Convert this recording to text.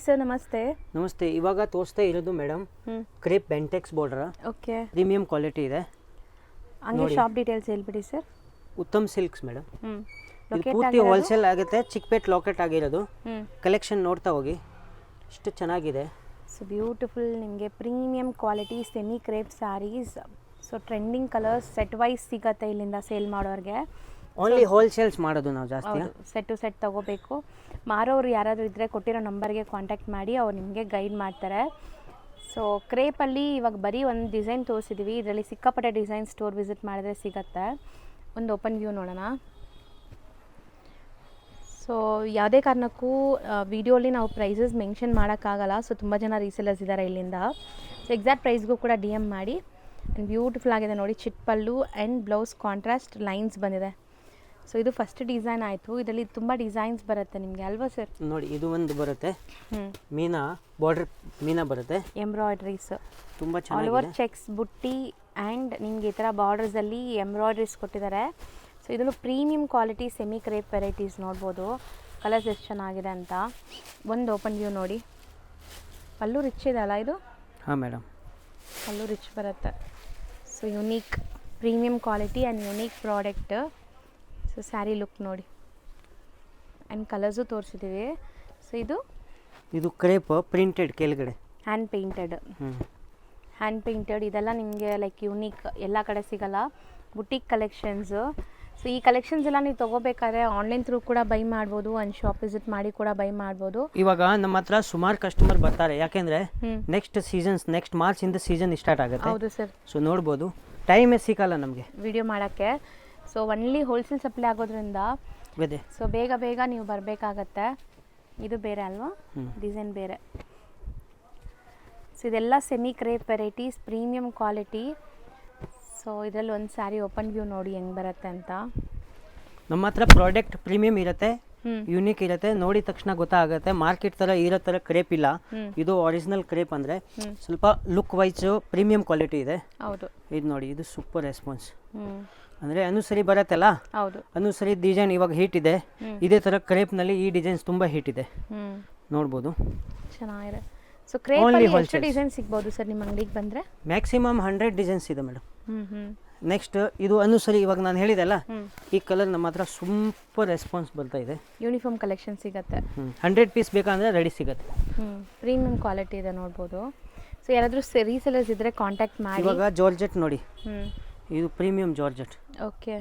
Sir ನಮಸ್ತೆ. ನಮಸ್ತೆ. ಇವಾಗ ತೋರಿಸ್ತಾ ಇರೋದು madam crepe Bentex border. Okay. Premium quality ಇದೆ. ಹಂಗೆ ಶಾಪ್ ಡೀಟೇಲ್ಸ್ ಹೇಳ್ಬಿಡಿ ಸರ್. Uttam silks madam. ಇದು ಪೂರ್ತಿ ಹೋಲ್ಸೇಲ್ ಆಗುತ್ತೆ. ಚಿಕ್ಕಪೇಟ್ ಲಾಕೆಟ್ ಆಗಿರೋದು. ಕಲೆಕ್ಷನ್ ನೋಡ್ತಾ ಹೋಗಿ, ಎಷ್ಟು ಚೆನ್ನಾಗಿದೆ. ಸೊ ಬ್ಯೂಟಿಫುಲ್, ನಿಮಗೆ premium quality semi crepe sarees. So trending colours set wise ಸಿಗತ್ತೆ ಇಲ್ಲಿಂದ ಸೇಲ್ ಮಾಡೋರಿಗೆ. ಓನ್ಲಿ ಹೋಲ್ಸೇಲ್ಸ್ ಮಾಡೋದು ನಾವು ಜಾಸ್ತಿ. ಸೆಟ್ ಟು ಸೆಟ್ ತೊಗೋಬೇಕು. ಮಾರೋರು ಯಾರಾದರೂ ಇದ್ದರೆ ಕೊಟ್ಟಿರೋ ನಂಬರ್ಗೆ ಕಾಂಟ್ಯಾಕ್ಟ್ ಮಾಡಿ, ಅವ್ರು ನಿಮಗೆ ಗೈಡ್ ಮಾಡ್ತಾರೆ. ಸೊ ಕ್ರೇಪಲ್ಲಿ ಇವಾಗ ಬರೀ ಒಂದು ಡಿಸೈನ್ ತೋರಿಸಿದ್ವಿ. ಇದರಲ್ಲಿ ಸಿಕ್ಕಾಪಟ್ಟೆ ಡಿಸೈನ್ ಸ್ಟೋರ್ ವಿಸಿಟ್ ಮಾಡಿದ್ರೆ ಸಿಗತ್ತೆ. ಒಂದು ಓಪನ್ ವ್ಯೂ ನೋಡೋಣ. ಸೊ ಯಾವುದೇ ಕಾರಣಕ್ಕೂ ವಿಡಿಯೋಲಿ ನಾವು ಪ್ರೈಸಸ್ ಮೆನ್ಷನ್ ಮಾಡೋಕ್ಕಾಗಲ್ಲ. ಸೊ ತುಂಬ ಜನ ರೀಸೆಲರ್ಸ್ ಇದ್ದಾರೆ ಇಲ್ಲಿಂದ. ಸೊ ಎಕ್ಸಾಕ್ಟ್ ಪ್ರೈಸ್ಗೂ ಕೂಡ DM ಮಾಡಿ. ಆ್ಯಂಡ್ ಬ್ಯೂಟಿಫುಲ್ ಆಗಿದೆ ನೋಡಿ. Chit pallu and blouse contrast lines ಬಂದಿದೆ. ಸೊ ಇದು ಫಸ್ಟ್ ಡಿಸೈನ್ ಆಯಿತು. ಇದರಲ್ಲಿ ತುಂಬ ಡಿಸೈನ್ಸ್ ಬರುತ್ತೆ ನಿಮಗೆ ಅಲ್ವಾ ಸರ್? ನೋಡಿ, ಇದು ಒಂದು ಬರುತ್ತೆ. ಮೀನಾ ಬಾರ್ಡರ್ ಮೀನಾ ಬರುತ್ತೆ. ಎಂಬ್ರಾಯ್ಡ್ರೀಸ್ ತುಂಬ ಚೆನ್ನಾಗಿದೆ. ಆಲ್ ಓವರ್ ಚೆಕ್ಸ್ ಬುಟ್ಟಿ ಆ್ಯಂಡ್ ನಿಮಗೆ ಈ ಥರ ಬಾರ್ಡರ್ಸಲ್ಲಿ ಎಂಬ್ರಾಯ್ಡ್ರೀಸ್ ಕೊಟ್ಟಿದ್ದಾರೆ. ಸೊ ಇದನ್ನು premium quality semi crepe varieties ನೋಡ್ಬೋದು. ಕಲರ್ಸ್ ಎಷ್ಟು ಚೆನ್ನಾಗಿದೆ ಅಂತ. ಒಂದು ಓಪನ್ ವ್ಯೂ ನೋಡಿ. ಪಲ್ಲು ರಿಚ್ ಇದೆ ಅಲ್ಲ ಇದು? ಹಾಂ ಮೇಡಮ್, ಪಲ್ಲು ರಿಚ್ ಬರುತ್ತೆ. So unique premium quality and unique product. So sari look ನೋಡಿ. ಆ್ಯಂಡ್ ಕಲರ್ಸು ತೋರಿಸಿದ್ದೀವಿ. ಸೊ ಇದು ಕ್ರೇಪ್ ಪ್ರಿಂಟೆಡ್ ಕೆಳಗಡೆ ಹ್ಯಾಂಡ್ ಪೇಂಟೆಡ್ ಇದೆಲ್ಲ ನಿಮಗೆ ಲೈಕ್ ಯುನೀಕ್, ಎಲ್ಲ ಕಡೆ ಸಿಗಲ್ಲ. Boutique collections. ಸೊ ಈ ಕಲೆಕ್ಷನ್ಸ್ ಎಲ್ಲ ನೀವು ತೊಗೋಬೇಕಾದ್ರೆ ಆನ್ಲೈನ್ ಥ್ರೂ ಕೂಡ ಬೈ ಮಾಡ್ಬೋದು. ಒಂದು ಶಾಪ್ ವಿಸಿಟ್ ಮಾಡಿ ಕೂಡ ಬೈ ಮಾಡ್ಬೋದು. ಇವಾಗ ನಮ್ಮ ಹತ್ರ ಸುಮಾರು ಕಸ್ಟಮರ್ ಬರ್ತಾರೆ. ಯಾಕೆಂದರೆ ನೆಕ್ಸ್ಟ್ ಮಾರ್ಚಿಂದ ಸೀಸನ್ ಸ್ಟಾರ್ಟ್ ಆಗುತ್ತೆ. ಹೌದು ಸರ್. ಸೊ ನೋಡ್ಬೋದು, ಟೈಮೇ ಸಿಕ್ಕಲ್ಲ ನಮಗೆ ವಿಡಿಯೋ ಮಾಡೋಕ್ಕೆ. ಸೊ ಒನ್ಲಿ ಹೋಲ್ಸೇಲ್ ಸಪ್ಲೈ ಆಗೋದ್ರಿಂದ ಸೊ ಬೇಗ ನೀವು ಬರಬೇಕಾಗತ್ತೆ. ಇದು ಬೇರೆ ಅಲ್ವಾ, ಡಿಸೈನ್ ಬೇರೆ. ಸೊ ಇದೆಲ್ಲ semi crepe varieties, premium quality. So ಇದರಲ್ಲಿ ಒಂದು ಸ್ಯಾರಿ ಓಪನ್ ವ್ಯೂ ನೋಡಿ ಹೆಂಗೆ ಬರುತ್ತೆ ಅಂತ. ನಮ್ಮ ಹತ್ರ ಪ್ರಾಡಕ್ಟ್ ಪ್ರೀಮಿಯಂ ಇರುತ್ತೆ, ಯೂನಿಕ್ ಇರುತ್ತೆ. ನೋಡಿದ ತಕ್ಷಣ ಗೊತ್ತಾಗುತ್ತೆ. ಮಾರ್ಕೆಟ್ ಥರ ಇರೋ ಥರ ಕ್ರೇಪ್ ಇಲ್ಲ. ಇದು ಒರಿಜಿನಲ್ ಕ್ರೇಪ್ ಅಂದರೆ ಸ್ವಲ್ಪ ಲುಕ್ ವೈಸು ಪ್ರೀಮಿಯಂ ಕ್ವಾಲಿಟಿ ಇದೆ. ಹೌದು. ಇದು ನೋಡಿ, ಇದು ಸೂಪರ್ ರೆಸ್ಪಾನ್ಸ್. ಅಂದರೆ ಅನುಸರಿ ಬರುತ್ತಲ್ಲ, ಹೌದು, ಅನುಸರಿ ಡಿಸೈನ್ ಇವಾಗ ಹೀಟ್ ಇದೆ. ಇದೇ ಥರ ಕ್ರೇಪ್ನಲ್ಲಿ ಈ ಡಿಸೈನ್ಸ್ ತುಂಬ ಹೀಟ್ ಇದೆ, ನೋಡ್ಬೋದು. ಚೆನ್ನಾಗಿದೆ. ಸೊ ಕ್ರೇಪಲ್ಲಿ ಎಷ್ಟು ಡಿಸೈನ್ ಸಿಗ್ಬೋದು ಸರ್ ನಿಮ್ಮ ಅಂಗಡಿಗೆ ಬಂದರೆ? ಮ್ಯಾಕ್ಸಿಮಮ್ 100 ಡಿಸೈನ್ಸ್ ಇದೆ ಮೇಡಮ್. ನೆಕ್ಸ್ಟ್ ಇದು ಅನುಸರಿ, ಇವಾಗ ನಾನು ಹೇಳಿದೆಲ್ಲ, ಈ ಕಲರ್ ನಮ್ಮ ಹತ್ರ ಸೂಪರ್ ರೆಸ್ಪಾನ್ಸ್ ಬರ್ತಾ ಇದೆ. ಯೂನಿಫಾರ್ಮ್ ಕಲೆಕ್ಷನ್ ಸಿಗುತ್ತೆ. 100 ಪೀಸ್ ಬೇಕಂದರೆ ರೆಡಿ ಸಿಗುತ್ತೆ. ಪ್ರೀಮಿಯಂ ಕ್ವಾಲಿಟಿ ಇದೆ ನೋಡ್ಬೋದು. ಸೊ ಯಾರಾದರೂ ರೀಸೆಲರ್ಸ್ ಇದ್ದರೆ ಕಾಂಟ್ಯಾಕ್ಟ್ ಮಾಡಿ. ಇವಾಗ ಜಾರ್ಜೆಟ್ ನೋಡಿ, ಇದು ಪ್ರೀಮಿಯಂ ಜಾರ್ಜೆಟ್. ಓಕೆ.